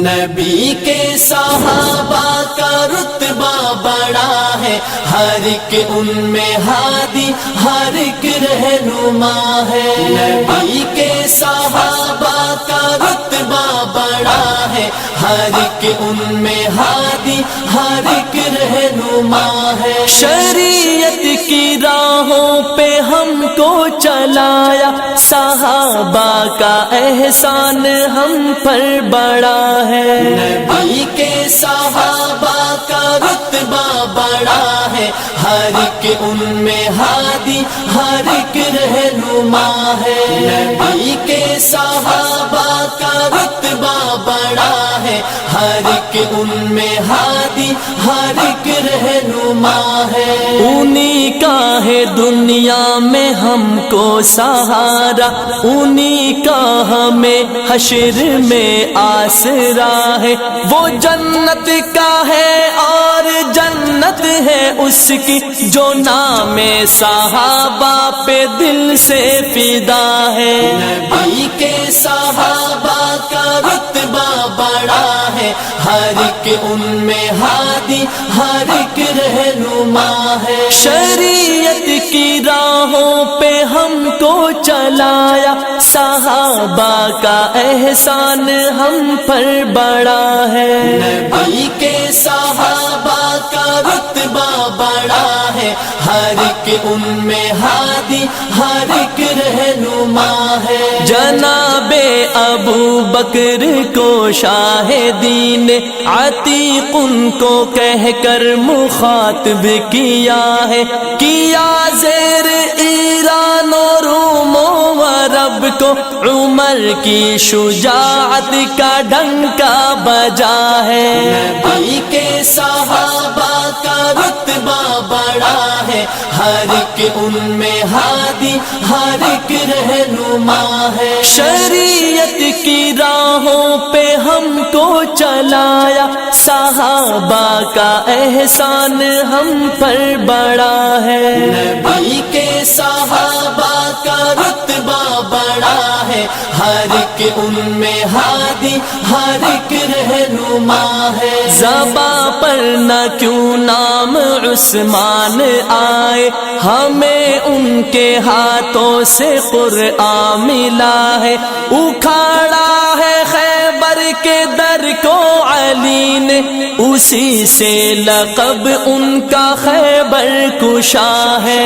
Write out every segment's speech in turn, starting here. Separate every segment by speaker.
Speaker 1: نبی کے صحابہ کا رتبہ بڑا ہے، ہر ایک ان میں ہادی، ہر ایک رہنما ہے۔ نبی کے صحابہ کا رتبہ بڑا ہے، ہر ایک ان میں ہادی، ہر ایک رہنما ہے۔ شریعت کی راہوں پہ ہم کو چلایا، صحابہ کا احسان ہم پر بڑا ہے۔ نبی کے صحابہ کا رتبہ بڑا ہے، ہر ایک ان میں ہادی، ہر ایک رہنما ہے۔ نبی کے صحابہ کا رتبہ بڑا ہے، ہر ایک ان میں ہادی، ہر ایک رہنما ہے۔ انہی کا ہے دنیا میں ہم کو سہارا، انہی کا ہمیں حشر میں آسرا ہے۔ وہ جنت کا ہے اور جنت ہے اس کی، جو نام صحابہ پہ دل سے فدا ہے۔ نبی کے صحابہ کا رتبہ بڑا ہے، ہر ایک ان میں ہادی، ہر ایک رہنما ہے۔ شریعت کی راہوں پہ ہم کو چلایا، صحابہ کا احسان ہم پر بڑا ہے۔ نبی کے صحابہ کا رتبہ بڑا ہے، ہر ایک ان میں ہادی، ہر ایک رہنما ہے۔ جناب ابو بکر کو شاہ دین عتیق ان کو کہہ کر مخاطب کیا ہے، کیا زیر ایران و روم و عرب کو، عمر کی شجاعت کا ڈنکا بجا ہے۔ نبی کے صحابہ کا رتبہ بڑا ہے، ہر ایک ان میں ہادی، ہر ایک رہنما ہے۔ شریعت کی راہوں پہ ہم کو چلایا، صحابہ کا احسان ہم پر بڑا ہے۔ نبی کے صحابہ کا رتبہ بڑا ہے، ہر ایک ان میں ہادی، ہر ایک رہنما ہے۔ زباں پر نہ کیوں نام عثمان آئے، ہمیں ان کے ہاتھوں سے قرآن ملا ہے۔ اکھاڑا ہے خیبر کے در کو علی نے، اسی سے لقب ان کا خیبر کشا ہے۔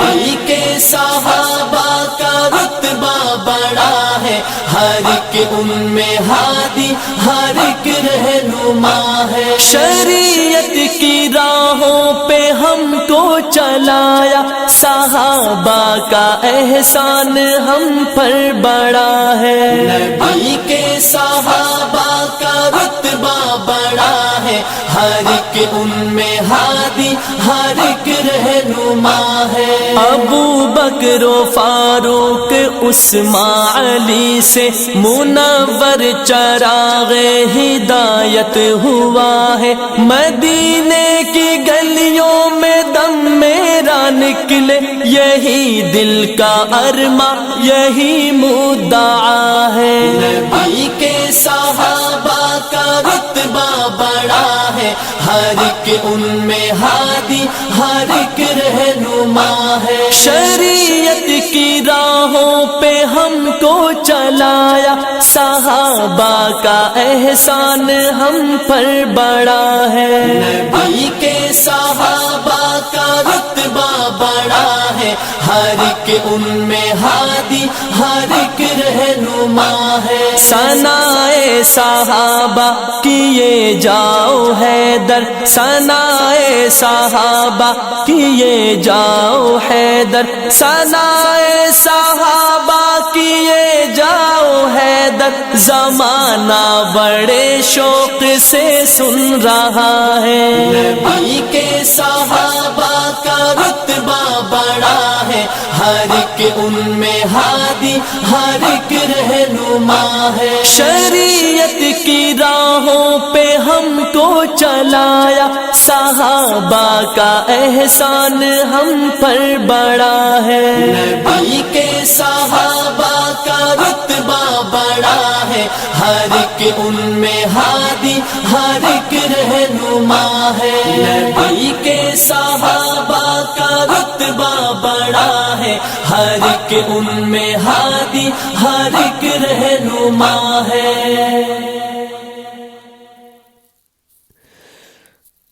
Speaker 1: نبی کے صحابہ کا رتبہ بڑا ہے، ہر ایک ان میں ہادی، ہر ایک رہنما ہے۔ شریعت کی راہوں پہ ہم کو چلایا، صحابہ کا احسان ہم پر بڑا ہے۔ نبی کے صحابہ کا رتبہ بڑا ہے، ہر ایک ان میں ہادی، ہر ایک رہنما ہے۔ ابو بکر و فاروق عثمان علی سے منور چراغ ہدایت ہوا ہے، مدینے کی گلیوں میں دم میرا نکلے، یہی دل کا ارماں، یہی مدعا ہے۔ نبی کے صحابہ کا رتبہ بڑا ہے، ہر ایک ان میں ہادی، ہر ایک رہنما ہے۔ شریعت کی راہوں پہ ہم کو چلایا، صحابہ کا احسان ہم پر بڑا ہے۔ نبی کے صحابہ کا رتبہ بڑا ہے، ہر ایک ان میں ہادی، ہر ایک رہنما ہے۔ ثنائے صحابہ کیے جاؤ حیدر، ثنائے صحابہ کیے جاؤ حیدر، ثنائے صحابہ کیے جاؤ حیدر، زمانہ بڑے شوق سے سن رہا ہے۔ نبی کے صحابہ کا رتبہ بڑا ہے، ہر ایک ان میں ہادی، ہر ایک رہنما ہے۔ شریعت کی راہوں پہ ہم کو چلایا، صحابہ کا احسان ہم پر بڑا ہے۔ نبی کے صحابہ کا رتبہ بڑا ہے، ہے، ہر ایک ان میں ہادی، ہر ایک رہنما ہے۔ نبی کے صحابہ کا رتبہ بڑا ہے، ہر ایک ان میں ہادی، ہر ایک رہنما ہے۔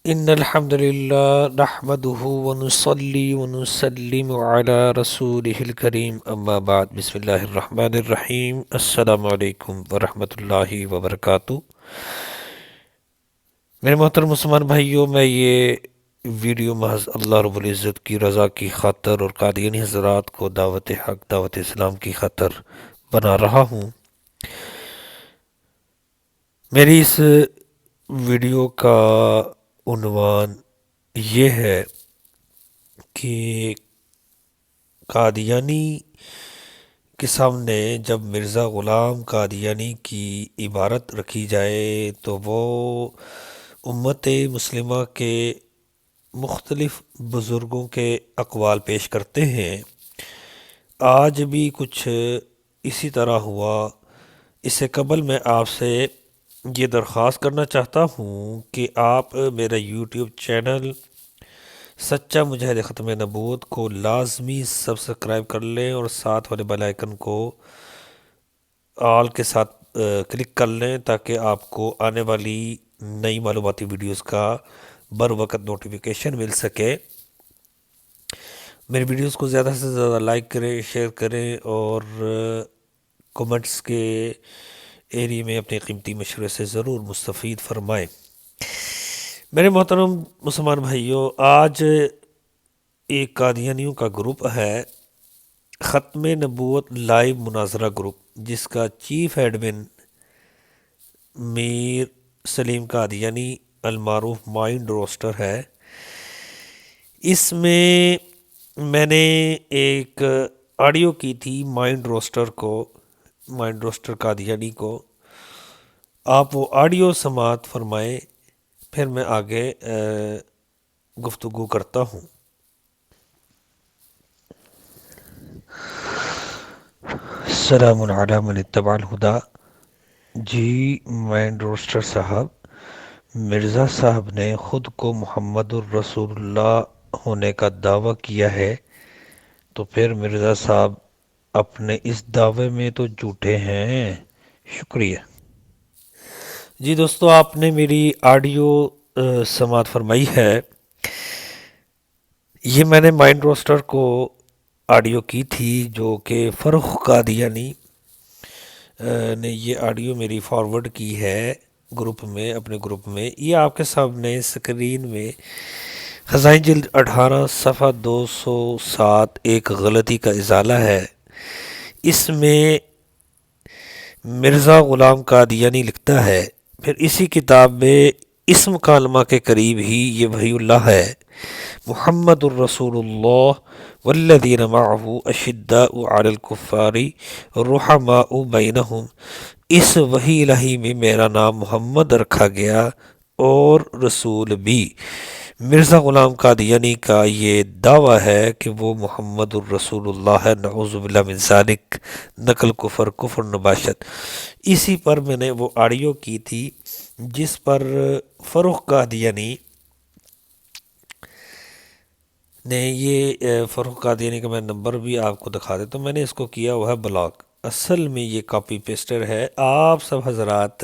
Speaker 2: ان الحمد للہ نحمده ونصلي ونسلم على رسوله الكریم اما بعد بسم اللہ الرحمن الرحیم السلام علیکم ورحمۃ اللہ وبرکاتہ۔ میرے محترم مسلمان بھائیوں، میں یہ ویڈیو محض اللہ رب العزت کی رضا کی خاطر اور قادیانی حضرات کو دعوت حق، دعوت اسلام کی خاطر بنا رہا ہوں۔ میری اس ویڈیو کا عنوان یہ ہے کہ قادیانی کے سامنے جب مرزا غلام قادیانی کی عبارت رکھی جائے تو وہ امت مسلمہ کے مختلف بزرگوں کے اقوال پیش کرتے ہیں۔ آج بھی کچھ اسی طرح ہوا۔ اس سے قبل میں آپ سے یہ درخواست کرنا چاہتا ہوں کہ آپ میرا یوٹیوب چینل سچا مجاہد ختم نبوت کو لازمی سبسکرائب کر لیں اور ساتھ والے بیل آئیکن کو آل کے ساتھ کلک کر لیں تاکہ آپ کو آنے والی نئی معلوماتی ویڈیوز کا بر وقت نوٹیفیکیشن مل سکے۔ میری ویڈیوز کو زیادہ سے زیادہ لائک کریں، شیئر کریں اور کومنٹس کے ایریے میں اپنے قیمتی مشورے سے ضرور مستفید فرمائیں۔ میرے محترم مسلمان بھائیوں، آج ایک قادیانیوں کا گروپ ہے، ختم نبوت لائیو مناظرہ گروپ، جس کا چیف ایڈمن میر سلیم قادیانی المعروف مائنڈ روسٹر ہے۔ اس میں میں نے ایک آڈیو کی تھی مائنڈ روسٹر قادیانی کو۔ آپ وہ آڈیو سماعت فرمائیں، پھر میں آگے گفتگو کرتا ہوں۔ السلام علی من اتبع الہدی۔ جی مائنڈ روسٹر صاحب، مرزا صاحب نے خود کو محمد الرسول اللہ ہونے کا دعویٰ کیا ہے، تو پھر مرزا صاحب اپنے اس دعوے میں تو جھوٹے ہیں۔ شکریہ۔ جی دوستو، آپ نے میری آڈیو سماعت فرمائی ہے۔ یہ میں نے مائنڈ روسٹر کو آڈیو کی تھی، جو کہ فرخ قادیانی نے یہ آڈیو میری فارورڈ کی ہے گروپ میں، اپنے گروپ میں۔ یہ آپ کے سامنے اسکرین میں خزائن جلد 18 صفحہ 207 ایک غلطی کا ازالہ ہے۔ اس میں مرزا غلام قادیانی لکھتا ہے، پھر اسی کتاب میں اسم کالمہ کے قریب ہی یہ وحی اللہ ہے، محمد الرسول اللہ والذین معہ اشداء علی الکفار رحماء بینہم۔ اس وحی الہی میں میرا نام محمد رکھا گیا اور رسول بھی۔ مرزا غلام قادیانی کا یہ دعویٰ ہے کہ وہ محمد الرسول اللہ ہے، نعوذ باللہ من ذالک، نقل کفر نباشت۔ اسی پر میں نے وہ آڈیو کی تھی جس پر فرخ قادیانی نے یہ فرخ قادیانی کا میں نمبر بھی آپ کو دکھا دیتا ہوں۔ میں نے اس کو کیا ہوا ہے بلاک، اصل میں یہ کاپی پیسٹر ہے۔ آپ سب حضرات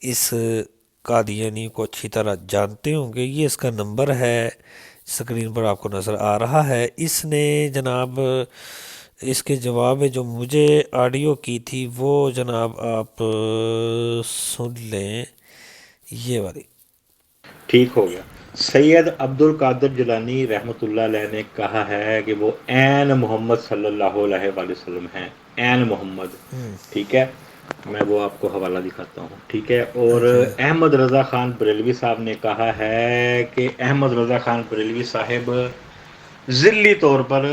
Speaker 2: اس قادیانی کو اچھی طرح جانتے ہوں گے۔ یہ اس کا نمبر ہے، اسکرین پر آپ کو نظر آ رہا ہے۔ اس نے جناب اس کے جواب میں جو مجھے آڈیو کی تھی وہ جناب آپ سن لیں، یہ والی۔
Speaker 3: ٹھیک ہو گیا۔ سید عبد القادر جیلانی رحمۃ اللہ علیہ نے کہا ہے کہ وہ عین محمد صلی اللہ علیہ وآلہ وسلم ہیں، عین محمد۔ ٹھیک ہے، میں وہ آپ کو حوالہ دکھاتا ہوں۔ ٹھیک ہے، اور احمد رضا خان بریلوی صاحب نے کہا ہے کہ احمد رضا خان بریلوی صاحب ذلی طور پر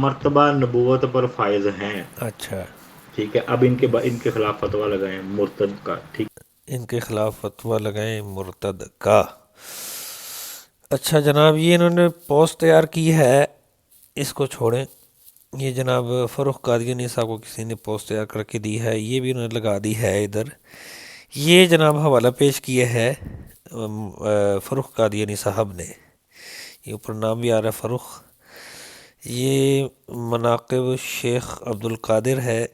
Speaker 3: مرتبہ نبوت پر فائز ہیں۔
Speaker 2: اچھا،
Speaker 3: ٹھیک ہے، اب ان کے خلاف فتویٰ لگائیں مرتد کا۔ ٹھیک،
Speaker 2: ان کے خلاف فتویٰ لگائیں مرتد کا۔ اچھا جناب، یہ انہوں نے پوسٹ تیار کی ہے، اس کو چھوڑیں۔ یہ جناب فروخ قادیانی صاحب کو کسی نے پوسٹ تیار کر کے دی ہے، یہ بھی انہوں نے لگا دی ہے ادھر۔ یہ جناب حوالہ پیش کیا ہے فروخ قادیانی صاحب نے، یہ اوپر نام بھی آ رہا ہے فروخ۔ یہ مناقب شیخ عبد القادر ہے،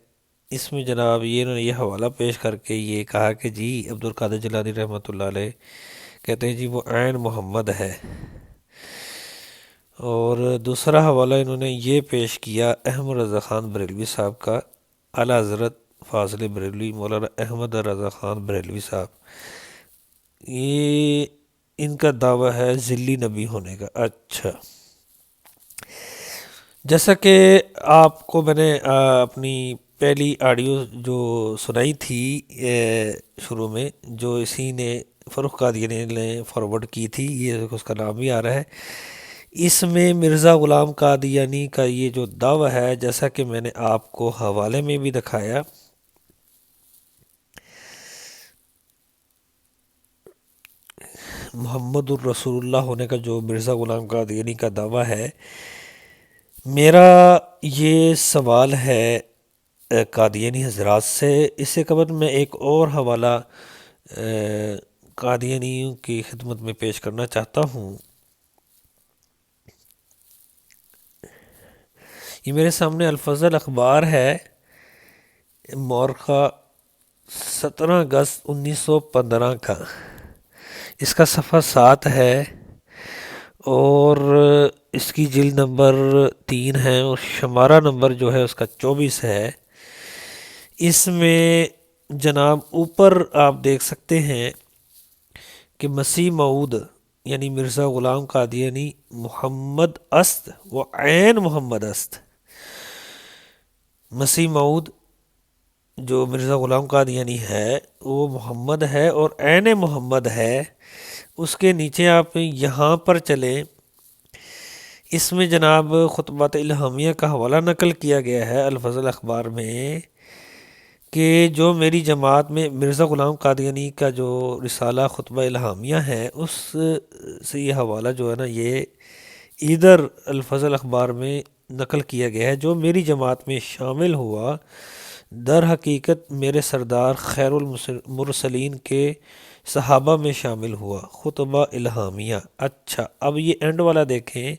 Speaker 2: اس میں جناب یہ انہوں نے یہ حوالہ پیش کر کے یہ کہا کہ جی عبد القادر جیلانی رحمۃ اللہ علیہ کہتے ہیں جی وہ عین محمد ہے۔ اور دوسرا حوالہ انہوں نے یہ پیش کیا احمد رضا خان بریلوی صاحب کا، اعلیٰ حضرت فاضل بریلوی مولانا احمد رضا خان بریلوی صاحب، یہ ان کا دعویٰ ہے ذلی نبی ہونے کا۔ اچھا، جیسا کہ آپ کو میں نے اپنی پہلی آڈیو جو سنائی تھی شروع میں، جو اسی نے فروخ قادیانی نے فارورڈ کی تھی، یہ اس کا نام بھی آ رہا ہے، اس میں مرزا غلام قادیانی کا یہ جو دعویٰ ہے، جیسا کہ میں نے آپ کو حوالے میں بھی دکھایا، محمد الرسول اللہ ہونے کا جو مرزا غلام قادیانی کا دعویٰ ہے، میرا یہ سوال ہے قادیانی حضرات سے۔ اس سے قبل میں ایک اور حوالہ قادیانیوں کی خدمت میں پیش کرنا چاہتا ہوں۔ یہ میرے سامنے الفضل اخبار ہے، مورخہ 17 اگست 1915 کا، اس کا صفحہ 7 ہے اور اس کی جلد نمبر 3 ہے اور شمارہ نمبر جو ہے اس کا 24 ہے۔ اس میں جناب اوپر آپ دیکھ سکتے ہیں کہ مسیح موعود یعنی مرزا غلام قادیانی محمد است و عین محمد است۔ مسیح موعود جو مرزا غلام قادیانی ہے وہ محمد ہے اور عین محمد ہے۔ اس کے نیچے آپ یہاں پر چلیں، اس میں جناب خطبات الہامیہ کا حوالہ نقل کیا گیا ہے الفضل اخبار میں کہ جو میری جماعت میں مرزا غلام قادیانی کا جو رسالہ خطبہ الہامیہ ہے، اس سے یہ حوالہ جو ہے نا یہ ادھر الفضل اخبار میں نقل کیا گیا ہے، جو میری جماعت میں شامل ہوا در حقیقت میرے سردار خیر المرسلین کے صحابہ میں شامل ہوا، خطبہ الہامیہ۔ اچھا، اب یہ اینڈ والا دیکھیں،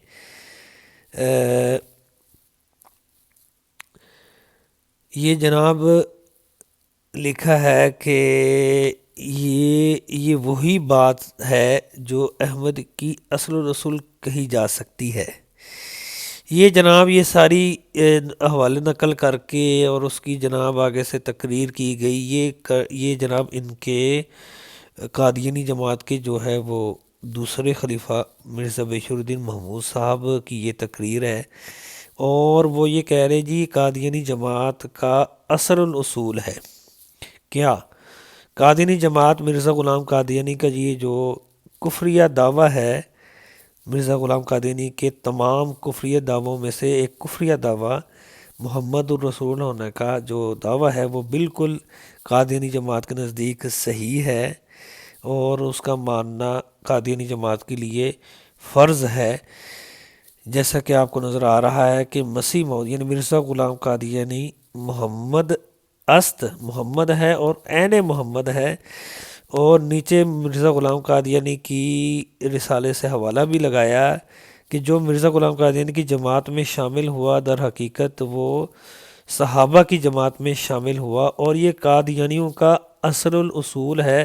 Speaker 2: یہ جناب لکھا ہے کہ یہ وہی بات ہے جو احمد کی اصل و رسول کہی جا سکتی ہے۔ یہ جناب یہ ساری حوالے نقل کر کے اور اس کی جناب آگے سے تقریر کی گئی، یہ جناب ان کے قادیانی جماعت کے جو ہے وہ دوسرے خلیفہ مرزا بشیر الدین محمود صاحب کی یہ تقریر ہے، اور وہ یہ کہہ رہے جی قادیانی جماعت کا اصل الاصول ہے۔ کیا قادیانی جماعت مرزا غلام قادیانی کا یہ جو کفریہ دعویٰ ہے، مرزا غلام قادیانی کے تمام کفریہ دعووں میں سے ایک کفریہ دعویٰ محمد الرسول ہونے کا جو دعویٰ ہے وہ بالکل قادیانی جماعت کے نزدیک صحیح ہے، اور اس کا ماننا قادیانی جماعت کے لیے فرض ہے۔ جیسا کہ آپ کو نظر آ رہا ہے کہ مسیح موعود یعنی مرزا غلام قادیانی محمد است محمد ہے اور عین محمد ہے، اور نیچے مرزا غلام قادیانی کی رسالے سے حوالہ بھی لگایا کہ جو مرزا غلام قادیانی کی جماعت میں شامل ہوا در حقیقت وہ صحابہ کی جماعت میں شامل ہوا، اور یہ قادیانیوں کا اصل الاصول ہے۔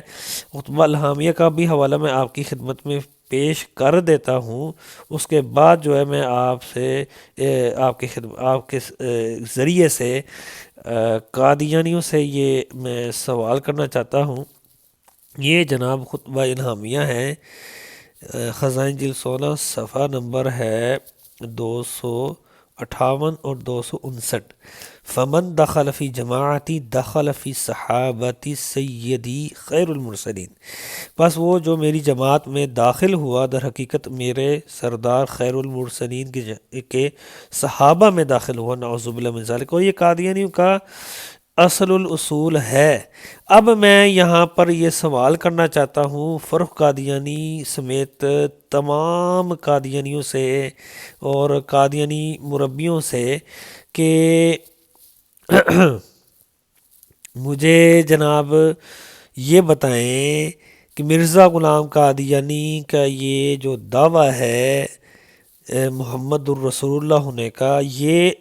Speaker 2: خطبہ الہامیہ کا بھی حوالہ میں آپ کی خدمت میں پیش کر دیتا ہوں، اس کے بعد جو ہے میں آپ سے آپ کے ذریعے سے قادیانیوں سے یہ میں سوال کرنا چاہتا ہوں۔ یہ جناب خطبہ الہامیہ ہے، خزائن جلد 16 صفحہ نمبر ہے 258 اور 259۔ فمن دخل فی جماعتی دخل فی صحابتی سیدی خیر المرسلین، بس وہ جو میری جماعت میں داخل ہوا در حقیقت میرے سردار خیر المرسلین کے صحابہ میں داخل ہوا، نعوذ باللہ من ذالک، اور یہ قادیانیوں کا اصل الاصول ہے۔ اب میں یہاں پر یہ سوال کرنا چاہتا ہوں فروخ قادیانی سمیت تمام قادیانیوں سے اور قادیانی مربیوں سے کہ مجھے جناب یہ بتائیں کہ مرزا غلام قادیانی کا یہ جو دعویٰ ہے محمد الرسول اللہ ہونے کا، یہ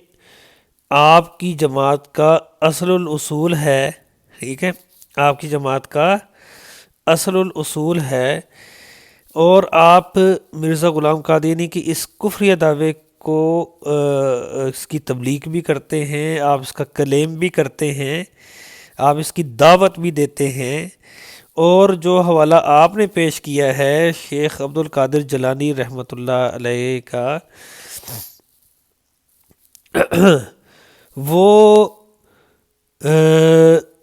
Speaker 2: آپ کی جماعت کا اصل الاصول ہے، ٹھیک ہے، آپ کی جماعت کا اصل الاصول ہے، اور آپ مرزا غلام قادیانی کی اس کفریہ دعوے کو اس کی تبلیغ بھی کرتے ہیں، آپ اس کا کلیم بھی کرتے ہیں، آپ اس کی دعوت بھی دیتے ہیں، اور جو حوالہ آپ نے پیش کیا ہے شیخ عبد القادر جیلانی رحمۃ اللہ علیہ کا، وہ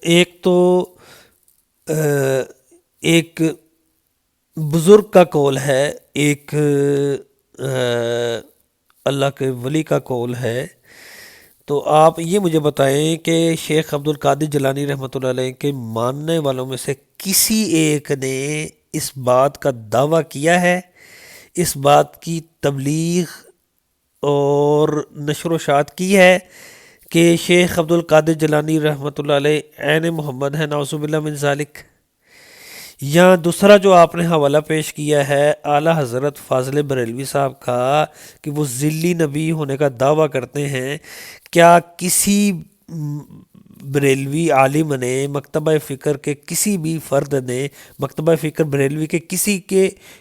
Speaker 2: ایک تو ایک بزرگ کا قول ہے، ایک اللہ کے ولی کا قول ہے، تو آپ یہ مجھے بتائیں کہ شیخ عبد القادر جیلانی رحمۃ اللہ علیہ کے ماننے والوں میں سے کسی ایک نے اس بات کا دعویٰ کیا ہے، اس بات کی تبلیغ اور نشر و شاعت کی ہے کہ شیخ عبد القادر جیلانی رحمۃ اللہ علیہ عین محمد ہے؟ نعوذ باللہ من ذالک۔ یا دوسرا جو آپ نے حوالہ پیش کیا ہے اعلیٰ حضرت فاضل بریلوی صاحب کا کہ وہ ذلی نبی ہونے کا دعویٰ کرتے ہیں، کیا کسی بریلوی عالم نے، مکتبہ فکر کے کسی بھی فرد نے، مکتبہ فکر بریلوی کے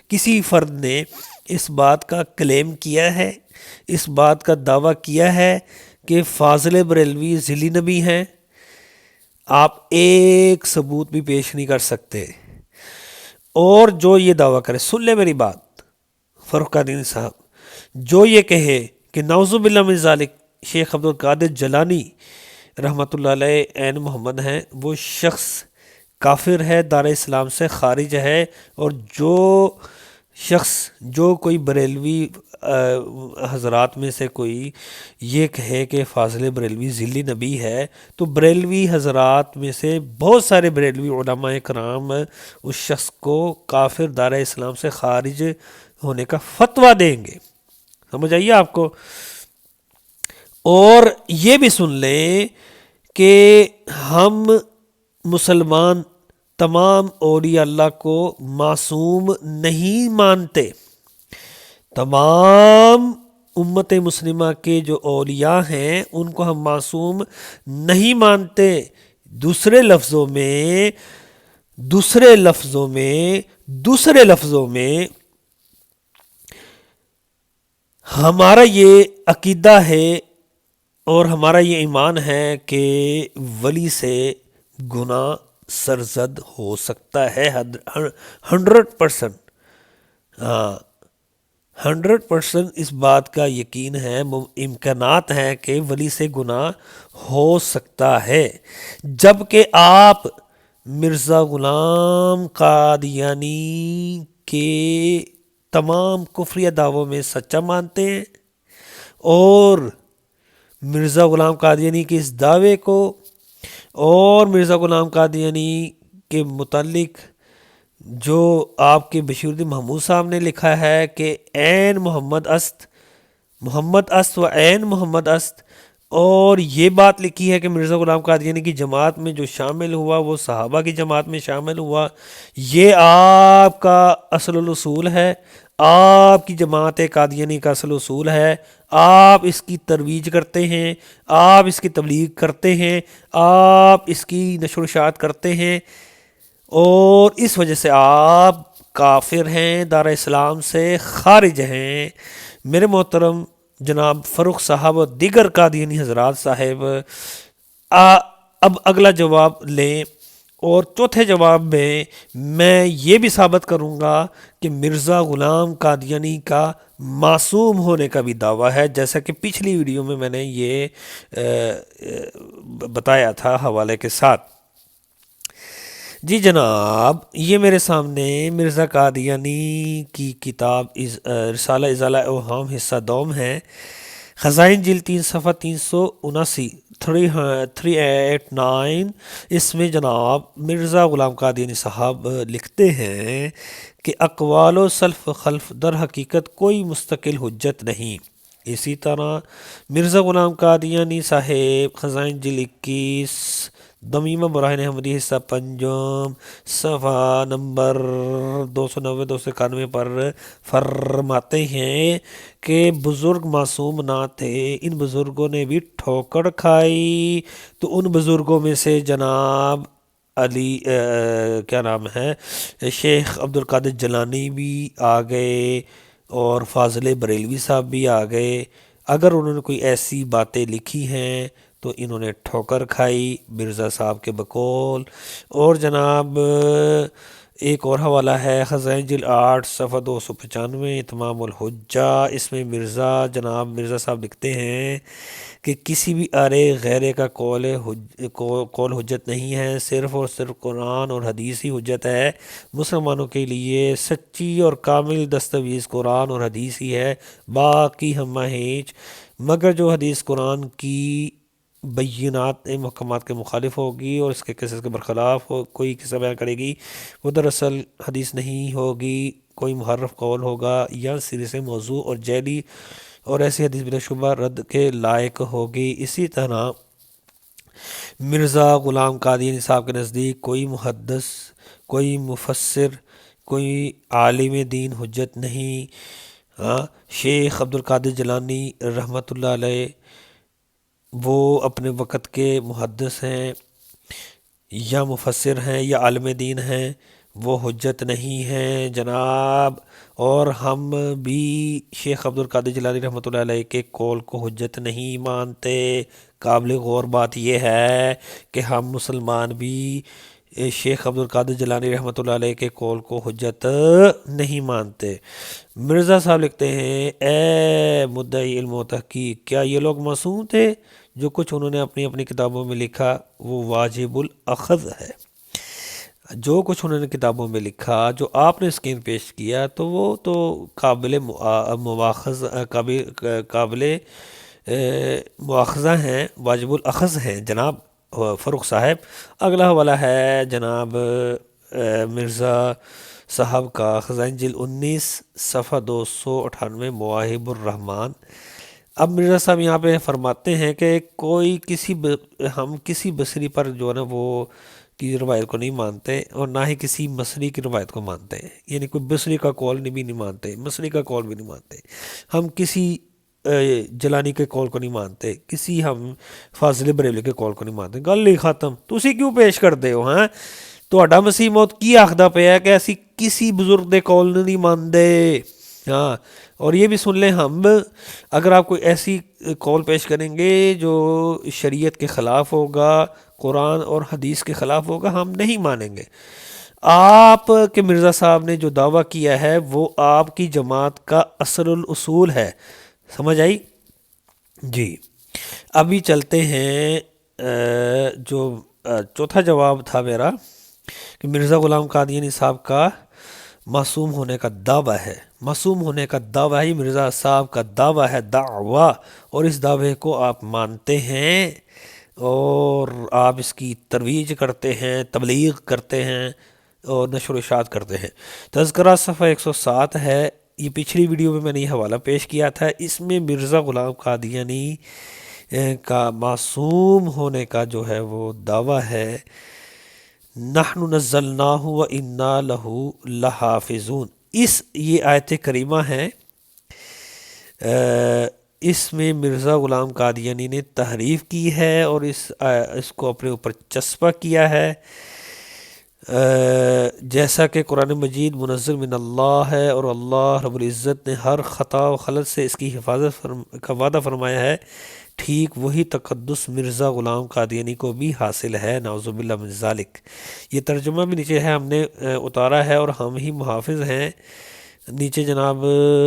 Speaker 2: کسی فرد نے اس بات کا کلیم کیا ہے، اس بات کا دعویٰ کیا ہے کہ فاضل بریلوی ذلی نبی ہیں؟ آپ ایک ثبوت بھی پیش نہیں کر سکتے۔ اور جو یہ دعویٰ کرے، سن لے میری بات فروخ قادیانی صاحب، جو یہ کہے کہ نعوذ باللہ من ذالک شیخ عبد القادر جیلانی رحمۃ اللہ علیہ عین محمد ہیں، وہ شخص کافر ہے، دار اسلام سے خارج ہے، اور جو کوئی بریلوی حضرات میں سے کوئی یہ کہے کہ فاضل بریلوی ذلی نبی ہے، تو بریلوی حضرات میں سے بہت سارے بریلوی علماء کرام اس شخص کو کافر، دار اسلام سے خارج ہونے کا فتویٰ دیں گے، سمجھ آئیے آپ کو۔ اور یہ بھی سن لیں کہ ہم مسلمان تمام اولیاء اللہ کو معصوم نہیں مانتے، تمام امت مسلمہ کے جو اولیاء ہیں ان کو ہم معصوم نہیں مانتے۔ دوسرے لفظوں میں ہمارا یہ عقیدہ ہے اور ہمارا یہ ایمان ہے کہ ولی سے گناہ سرزد ہو سکتا ہے 100%، ہاں 100% اس بات کا یقین ہے، امکانات ہیں کہ ولی سے گناہ ہو سکتا ہے، جبکہ آپ مرزا غلام قادیانی کے تمام کفریہ دعووں میں سچا مانتے ہیں، اور مرزا غلام قادیانی کے اس دعوے کو اور مرزا غلام قادیانی کے متعلق جو آپ کے بشیر الدین محمود صاحب نے لکھا ہے کہ عین محمد است و عین محمد است، اور یہ بات لکھی ہے کہ مرزا غلام قادیانی کی جماعت میں جو شامل ہوا وہ صحابہ کی جماعت میں شامل ہوا، یہ آپ کا اصل الاصول ہے، آپ کی جماعت قادیانی کا اصل اصول ہے، آپ اس کی ترویج کرتے ہیں، آپ اس کی تبلیغ کرتے ہیں، آپ اس کی نشر و شاعت کرتے ہیں، اور اس وجہ سے آپ کافر ہیں، دار اسلام سے خارج ہیں۔ میرے محترم جناب فروخ صاحب اور دیگر قادیانی حضرات صاحب، اب اگلا جواب لیں، اور چوتھے جواب میں یہ بھی ثابت کروں گا کہ مرزا غلام قادیانی کا معصوم ہونے کا بھی دعویٰ ہے، جیسا کہ پچھلی ویڈیو میں نے یہ بتایا تھا حوالے کے ساتھ۔ جی جناب، یہ میرے سامنے مرزا قادیانی کی کتاب رسالہ ازالہ اوہام حصہ دوم ہے، خزائن جلد 3 صفحہ 379 389۔ اس میں جناب مرزا غلام قادیانی صاحب لکھتے ہیں کہ اقوال و سلف خلف در حقیقت کوئی مستقل حجت نہیں، اسی طرح مرزا غلام قادیانی صاحب خزائن جلد 21 دمیمہ براہین احمدی حصہ پنجم صفحہ نمبر 290-291 پر فرماتے ہیں کہ بزرگ معصوم نہ تھے، ان بزرگوں نے بھی ٹھوکر کھائی۔ تو ان بزرگوں میں سے جناب علی کیا نام ہے شیخ عبد القادر جیلانی بھی آ گئے اور فاضل بریلوی صاحب بھی آ گئے۔ اگر انہوں نے کوئی ایسی باتیں لکھی ہیں تو انہوں نے ٹھوکر کھائی مرزا صاحب کے بقول۔ اور جناب ایک اور حوالہ ہے خزائن جلد 8 صفحہ 295 اتمام الحجہ، اس میں جناب مرزا صاحب لکھتے ہیں کہ کسی بھی آرے غیرے کا قول حجت نہیں ہے، صرف اور صرف قرآن اور حدیث ہی حجت ہے۔ مسلمانوں کے لیے سچی اور کامل دستاویز قرآن اور حدیث ہی ہے، باقی ہم ہیچ مگر جو حدیث قرآن کی بینات محکمات کے مخالف ہوگی اور اس کے قصص کے برخلاف کوئی قصہ بیان کرے گی، وہ دراصل حدیث نہیں ہوگی، کوئی محرف قول ہوگا یا سرے سے موضوع اور جعلی، اور ایسی حدیث بلا شبہ رد کے لائق ہوگی۔ اسی طرح مرزا غلام قادیانی صاحب کے نزدیک کوئی محدث، کوئی مفسر، کوئی عالم دین حجت نہیں۔ شیخ عبد القادر جیلانی رحمۃ اللہ علیہ وہ اپنے وقت کے محدث ہیں یا مفسر ہیں یا عالم دین ہیں، وہ حجت نہیں ہیں جناب۔ اور ہم بھی شیخ عبد القادر جیلانی رحمۃ اللہ علیہ کے قول کو حجت نہیں مانتے۔ قابل غور بات یہ ہے کہ ہم مسلمان بھی شیخ عبد القادر جیلانی رحمۃ اللہ علیہ کے قول کو حجت نہیں مانتے۔ مرزا صاحب لکھتے ہیں، اے مدعی علم و تحقیق، کیا یہ لوگ معصوم تھے؟ جو کچھ انہوں نے اپنی اپنی کتابوں میں لکھا وہ واجب الاخذ ہے۔ جو کچھ انہوں نے کتابوں میں لکھا، جو آپ نے اسکرین پیش کیا، تو وہ تو قابل مواخذہ ہیں، واجب الاخذ ہیں جناب فروخ صاحب۔ اگلا حوالہ ہے جناب مرزا صاحب کا خزائن جلد 19 صفحہ 298 مواہب الرحمن۔ اب مرزا صاحب یہاں پہ فرماتے ہیں کہ ہم کسی بصری پر جو ہے نا وہ کی روایت کو نہیں مانتے اور نہ ہی کسی مصری کی روایت کو مانتے ہیں، یعنی کوئی بصری کا قول بھی نہیں مانتے، مصری کا قول بھی نہیں مانتے، ہم کسی جیلانی کے قول کو نہیں مانتے، کسی ہم فاضل بریلوی کے قول کو نہیں مانتے۔ گل ہی ختم، تسی کیوں پیش کرتے ہو؟ تہاڈا مسیح موت کی آخدا پیا ہے کہ اسی کسی بزرگ دے قول نہیں مانتے۔ اور یہ بھی سن لیں، ہم اگر آپ کوئی ایسی قول پیش کریں گے جو شریعت کے خلاف ہوگا، قرآن اور حدیث کے خلاف ہوگا، ہم نہیں مانیں گے۔ آپ کے مرزا صاحب نے جو دعویٰ کیا ہے وہ آپ کی جماعت کا اصل الاصول ہے، سمجھ آئی جی۔ ابھی چلتے ہیں جو چوتھا جواب تھا میرا کہ مرزا غلام قادیانی صاحب کا معصوم ہونے کا دعویٰ ہے، معصوم ہونے کا دعویٰ ہی مرزا صاحب کا دعویٰ ہے، دعویٰ، اور اس دعوے کو آپ مانتے ہیں اور آپ اس کی ترویج کرتے ہیں، تبلیغ کرتے ہیں اور نشر و اشاعت کرتے ہیں۔ تذکرہ صفحہ 107 ہے، یہ پچھلی ویڈیو میں نے یہ حوالہ پیش کیا تھا، اس میں مرزا غلام قادیانی کا معصوم ہونے کا جو ہے وہ دعویٰ ہے، نحن نزلناہ و انا لہ لحافظون۔ یہ آیت کریمہ ہے، اس میں مرزا غلام قادیانی نے تحریف کی ہے اور اس کو اپنے اوپر چسپاں کیا ہے، جیسا کہ قرآن مجید منزل من اللہ ہے اور اللہ رب العزت نے ہر خطا و خلط سے اس کی حفاظت کا وعدہ فرمایا ہے، ٹھیک وہی تقدس مرزا غلام قادیانی کو بھی حاصل ہے، نعوذ باللہ من ذالک۔ یہ ترجمہ بھی نیچے ہے، ہم نے اتارا ہے اور ہم ہی محافظ ہیں۔ نیچے جناب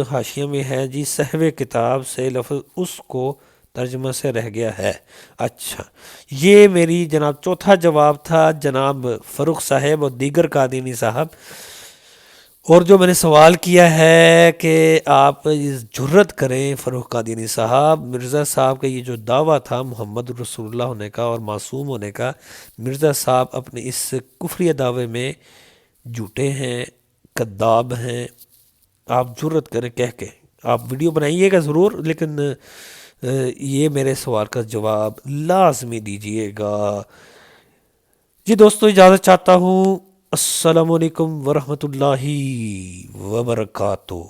Speaker 2: حاشیہ میں ہے جی، صحو کتاب سے لفظ اس کو ترجمہ سے رہ گیا ہے۔ اچھا، یہ میری جناب چوتھا جواب تھا جناب فروخ صاحب اور دیگر قادیانی صاحب۔ اور جو میں نے سوال کیا ہے کہ آپ جرت کریں فروخ قادیانی صاحب، مرزا صاحب کا یہ جو دعویٰ تھا محمد رسول اللہ ہونے کا اور معصوم ہونے کا، مرزا صاحب اپنے اس کفریہ دعوے میں جھوٹے ہیں، کذاب ہیں، آپ جرت کریں کہہ کے آپ ویڈیو بنائیے گا ضرور، لیکن یہ میرے سوال کا جواب لازمی دیجیے گا۔ جی دوستو اجازت چاہتا ہوں، السلام علیکم ورحمۃ اللہ وبرکاتہ۔